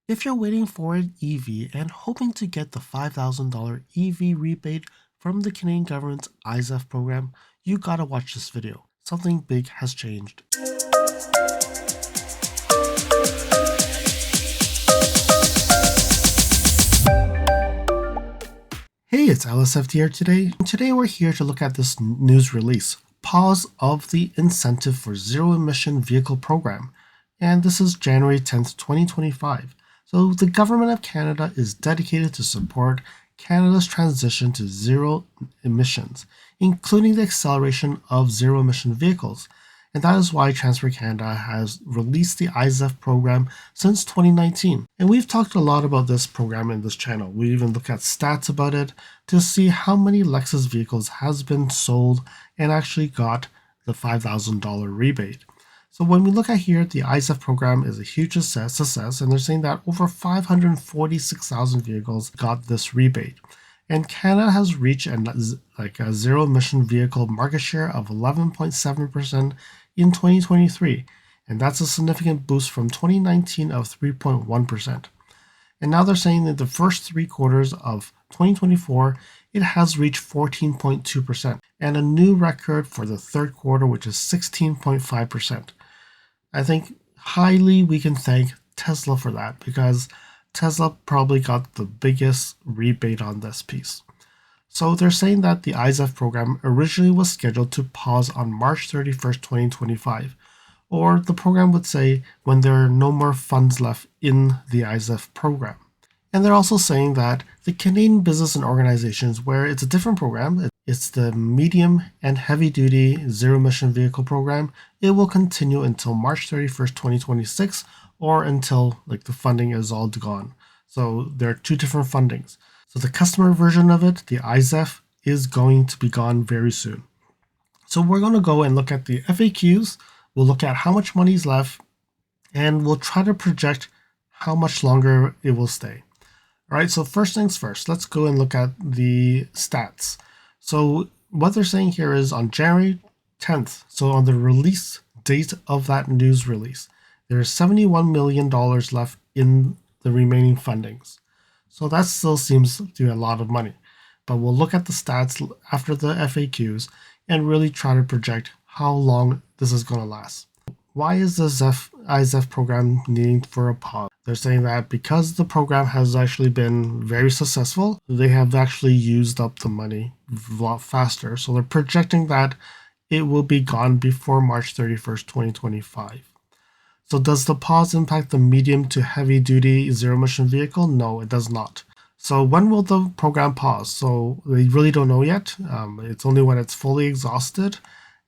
If you're waiting for an EV and hoping to get the $5,000 EV rebate from the Canadian government's iZEV program, you gotta watch this video. Something big has changed. Hey, it's LSFT here today. Today we're here to look at this news release, pause of the incentive for zero emission vehicle program. And this is January 10th, 2025. So the government of Canada is dedicated to support Canada's transition to zero emissions, including the acceleration of zero emission vehicles. And that is why Transport Canada has released the iZEV program since 2019. And we've talked a lot about this program in this channel. We even look at stats about it to see how many Lexus vehicles has been sold and actually got the $5,000 rebate. So when we look at here, the iZEV program is a huge success, and they're saying that over 546,000 vehicles got this rebate. And Canada has reached a zero emission vehicle market share of 11.7% in 2023, and that's a significant boost from 2019 of 3.1%. And now they're saying that the first 3 quarters of 2024, it has reached 14.2%, and a new record for the third quarter, which is 16.5%. I think highly we can thank Tesla for that, because Tesla probably got the biggest rebate on this piece. So they're saying that the iZEV program originally was scheduled to pause on March 31st, 2025, or the program would say when there are no more funds left in the iZEV program. And they're also saying that the Canadian business and organizations, where it's a different program, it's the medium and heavy duty zero emission vehicle program, it will continue until March 31st, 2026, or until the funding is all gone. So there are 2 different fundings. So the customer version of it, the iZEV, is going to be gone very soon. So we're going to go and look at the FAQs. We'll look at how much money is left, and we'll try to project how much longer it will stay. All right, so first things first, let's go and look at the stats. So what they're saying here is on January 10th, so on the release date of that news release, there's $71 million left in the remaining fundings. So that still seems to be a lot of money. But we'll look at the stats after the FAQs and really try to project how long this is going to last. Why is the iZEV program needing for a pause? They're saying that because the program has actually been very successful, they have actually used up the money a lot faster. So they're projecting that it will be gone before March 31st, 2025. So does the pause impact the medium to heavy duty zero emission vehicle? No, it does not. So when will the program pause? So we really don't know yet. It's only when it's fully exhausted,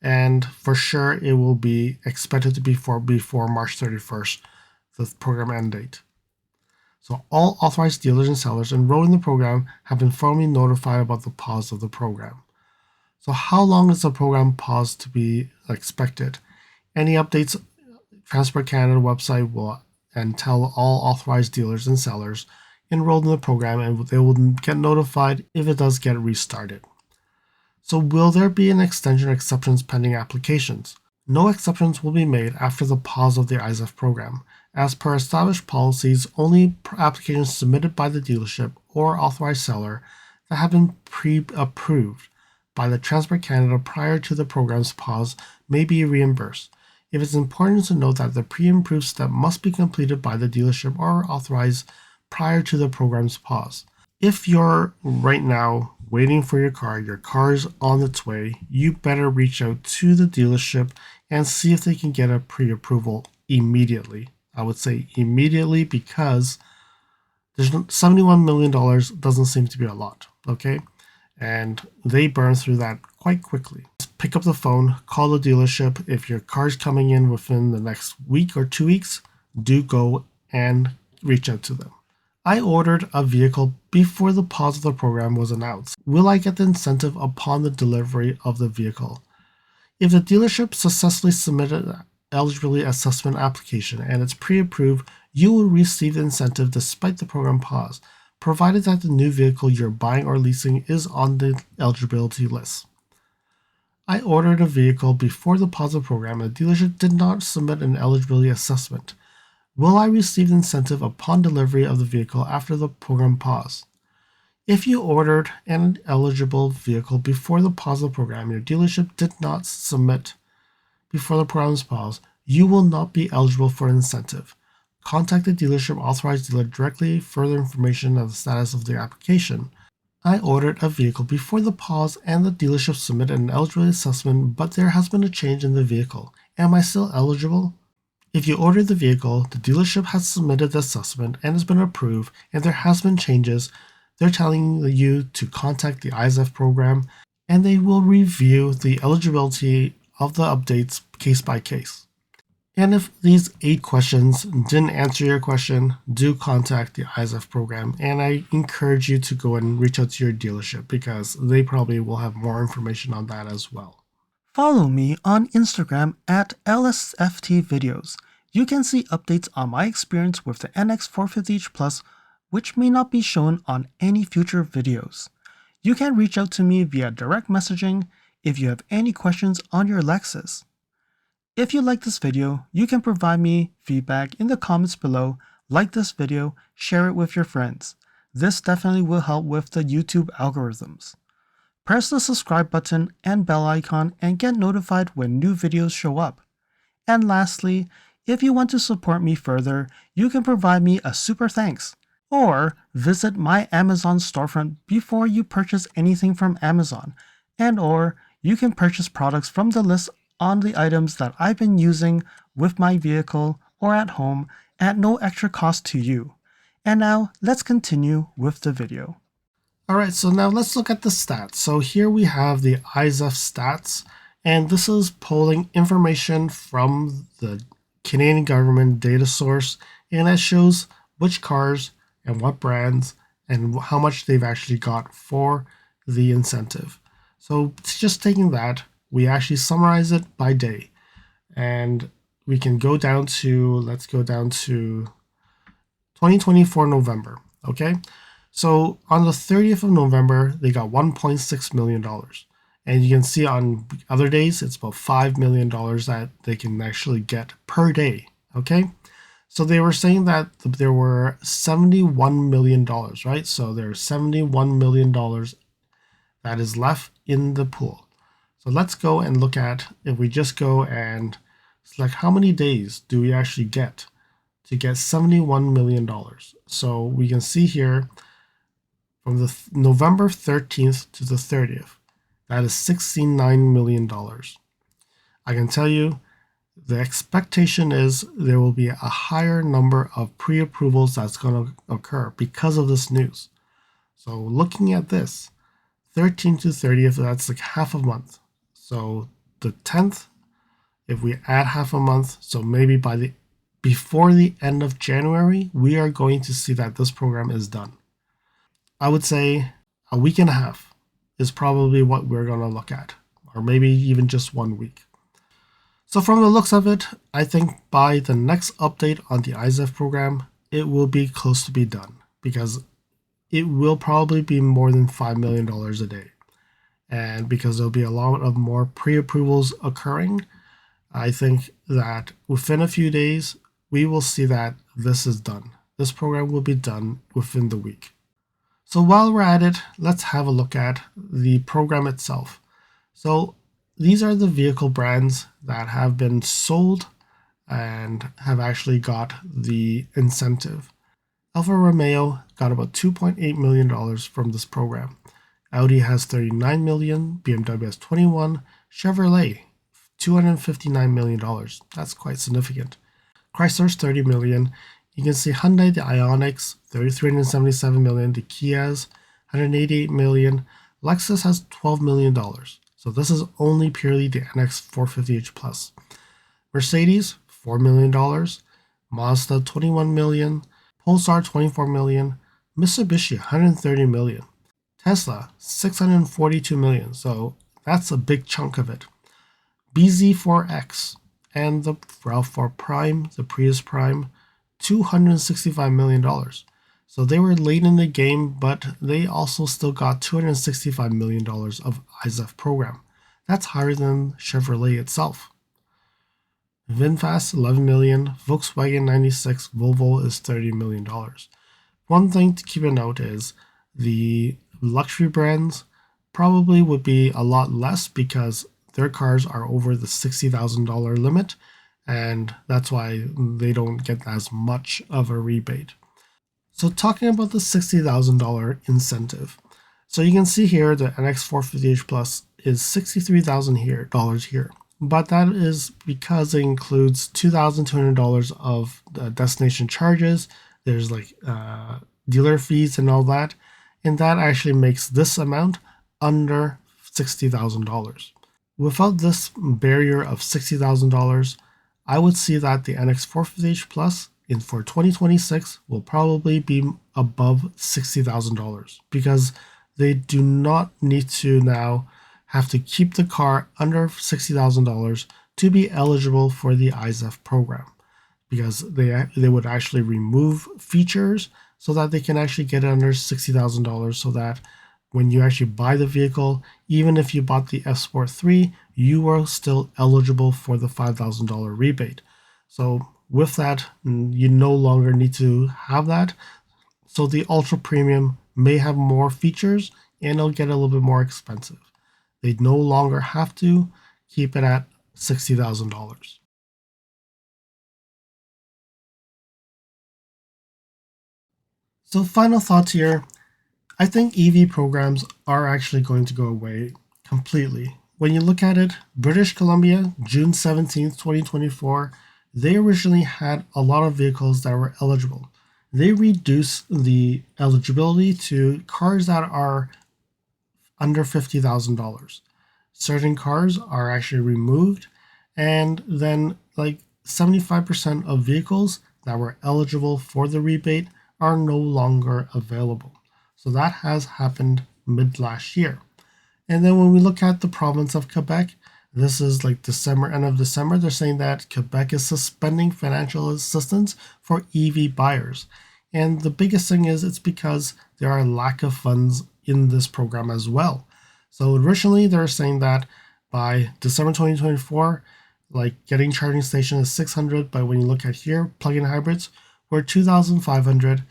and for sure it will be expected to be before March 31st, the program end date. So all authorized dealers and sellers enrolled in the program have been formally notified about the pause of the program. So how long is the program pause to be expected? Any updates, Transport Canada website will tell all authorized dealers and sellers enrolled in the program, and they will get notified if it does get restarted. So will there be an extension exceptions pending applications? No exceptions will be made after the pause of the iZEV program. As per established policies, only applications submitted by the dealership or authorized seller that have been pre-approved by the Transport Canada prior to the program's pause may be reimbursed. It is important to note that the pre-approved step must be completed by the dealership or authorized prior to the program's pause. If you're right now waiting for your car's on its way, you better reach out to the dealership and see if they can get a pre-approval immediately. I would say immediately, because there's $71 million doesn't seem to be a lot, okay? And they burn through that quite quickly. Just pick up the phone, call the dealership. If your car's coming in within the next week or 2 weeks, do go and reach out to them. I ordered a vehicle before the pause of the program was announced. Will I get the incentive upon the delivery of the vehicle? If the dealership successfully submitted an eligibility assessment application and it's pre-approved, you will receive the incentive despite the program pause, provided that the new vehicle you're buying or leasing is on the eligibility list. I ordered a vehicle before the pause of the program and the dealership did not submit an eligibility assessment. Will I receive the incentive upon delivery of the vehicle after the program pause? If you ordered an eligible vehicle before the pause of the program, your dealership did not submit before the program's pause, you will not be eligible for an incentive. Contact the dealership authorized dealer directly for further information of the status of the application. I ordered a vehicle before the pause and the dealership submitted an eligibility assessment, but there has been a change in the vehicle. Am I still eligible? If you ordered the vehicle, the dealership has submitted the assessment and has been approved, and there has been changes, they're telling you to contact the iZEV program, and they will review the eligibility of the updates case by case. And if these 8 questions didn't answer your question, do contact the iZEV program, and I encourage you to go and reach out to your dealership because they probably will have more information on that as well. Follow me on Instagram at LSFT Videos. You can see updates on my experience with the NX450H Plus, which may not be shown on any future videos. You can reach out to me via direct messaging if you have any questions on your Lexus. If you like this video, you can provide me feedback in the comments below, like this video, share it with your friends. This definitely will help with the YouTube algorithms. Press the subscribe button and bell icon and get notified when new videos show up. And lastly, if you want to support me further, you can provide me a super thanks, or visit my Amazon storefront before you purchase anything from Amazon, or you can purchase products from the list on the items that I've been using with my vehicle or at home at no extra cost to you. And now let's continue with the video. Alright, so now let's look at the stats. So here we have the iZEV stats, and this is pulling information from the Canadian government data source, and it shows which cars and what brands and how much they've actually got for the incentive. So just taking that, we actually summarize it by day, and we can go down to, let's go down to 2024 November, okay? So on the 30th of November, they got $1.6 million. And you can see on other days, it's about $5 million that they can actually get per day, okay? So they were saying that there were $71 million, right? So there's $71 million that is left in the pool. So let's go and look at, if we just go and select how many days do we actually get to get $71 million. So we can see here, from the November 13th to the 30th, that is $69 million. I can tell you the expectation is there will be a higher number of pre-approvals that's going to occur because of this news. So looking at this, 13th to 30th, that's like half a month. So the 10th, if we add half a month, so maybe before the end of January, we are going to see that this program is done. I would say a week and a half is probably what we're going to look at, or maybe even just 1 week. So from the looks of it, I think by the next update on the iZEV program, it will be close to be done, because it will probably be more than $5 million a day. And because there'll be a lot of more pre-approvals occurring, I think that within a few days, we will see that this is done. This program will be done within the week. So while we're at it, let's have a look at the program itself. So these are the vehicle brands that have been sold and have actually got the incentive. Alfa Romeo got about $2.8 million from this program. Audi has $39 million, BMW has $21, Chevrolet $259 million. That's quite significant. Chrysler's $30 million. You can see Hyundai, the Ioniqs, $377 million. The Kias, $188 million. Lexus has $12 million. So this is only purely the NX450H Plus. Mercedes, $4 million. Mazda, $21 million. Polestar, $24 million. Mitsubishi, $130 million. Tesla, $642 million. So that's a big chunk of it. BZ4X and the RAV4 Prime, the Prius Prime, $265 million. So they were late in the game, but they also still got $265 million of iZEV program. That's higher than Chevrolet itself. VinFast 11 million, Volkswagen 96, Volvo is $30 million. One thing to keep a note is the luxury brands probably would be a lot less because their cars are over the $60,000 limit, and that's why they don't get as much of a rebate. So talking about the $60,000 incentive. So you can see here the NX450H Plus is $63,000 here. But that is because it includes $2,200 of destination charges. There's like dealer fees and all that. And that actually makes this amount under $60,000. Without this barrier of $60,000, I would see that the NX450H Plus for 2026 will probably be above $60,000 because they do not need to now have to keep the car under $60,000 to be eligible for the iZEV program, because they would actually remove features so that they can actually get it under $60,000, so that when you actually buy the vehicle, even if you bought the F Sport 3, you are still eligible for the $5,000 rebate. So with that, you no longer need to have that. So the Ultra Premium may have more features and it'll get a little bit more expensive. They no longer have to keep it at $60,000. So final thoughts here. I think EV programs are actually going to go away completely. When you look at it, British Columbia, June 17th, 2024, they originally had a lot of vehicles that were eligible. They reduced the eligibility to cars that are under $50,000. Certain cars are actually removed, and then like 75% of vehicles that were eligible for the rebate are no longer available. So that has happened mid last year. And then when we look at the province of Quebec, this is like December, end of December, they're saying that Quebec is suspending financial assistance for EV buyers. And the biggest thing is it's because there are lack of funds in this program as well. So originally they're saying that by December 2024, like getting charging station is 600, but when you look at here, plug-in hybrids were 2,500.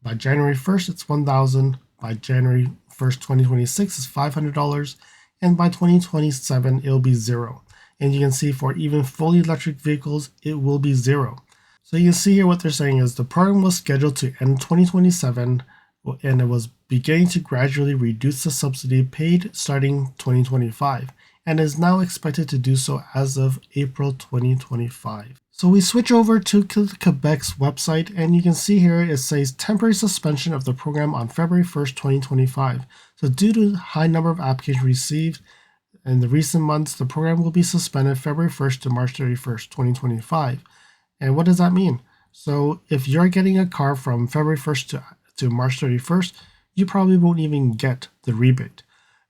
By January 1st, it's 1,000. By January 1st, 2026, it's $500. And by 2027, it'll be zero. And you can see for even fully electric vehicles, it will be zero. So you can see here what they're saying is the program was scheduled to end 2027, and it was beginning to gradually reduce the subsidy paid starting 2025, and is now expected to do so as of April 2025. So we switch over to Quebec's website, and you can see here it says temporary suspension of the program on February 1st, 2025. So due to the high number of applications received in the recent months, the program will be suspended February 1st to March 31st, 2025. And what does that mean? So if you're getting a car from February 1st to March 31st, you probably won't even get the rebate.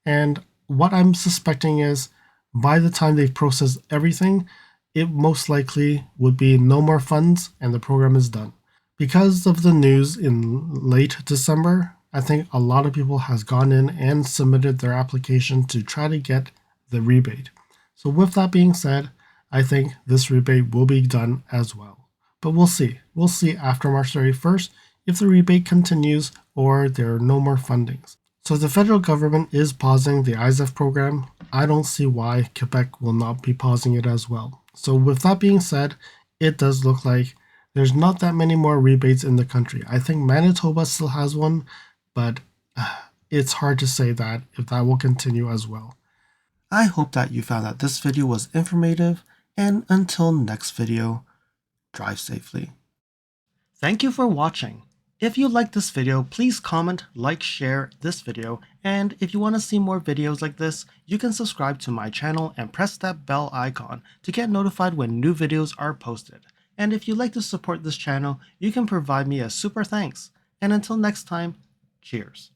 And what I'm suspecting is by the time they've processed everything, it most likely would be no more funds and the program is done. Because of the news in late December, I think a lot of people has gone in and submitted their application to try to get the rebate. So with that being said, I think this rebate will be done as well. But we'll see. We'll see after March 31st if the rebate continues or there are no more fundings. So the federal government is pausing the iZEV program. I don't see why Quebec will not be pausing it as well. So with that being said, it does look like there's not that many more rebates in the country. I think Manitoba still has one, but it's hard to say that if that will continue as well. I hope that you found that this video was informative, and until next video, drive safely. Thank you for watching. If you liked this video, please comment, like, share this video, and if you want to see more videos like this, you can subscribe to my channel and press that bell icon to get notified when new videos are posted. And if you'd like to support this channel, you can provide me a super thanks. And until next time, cheers.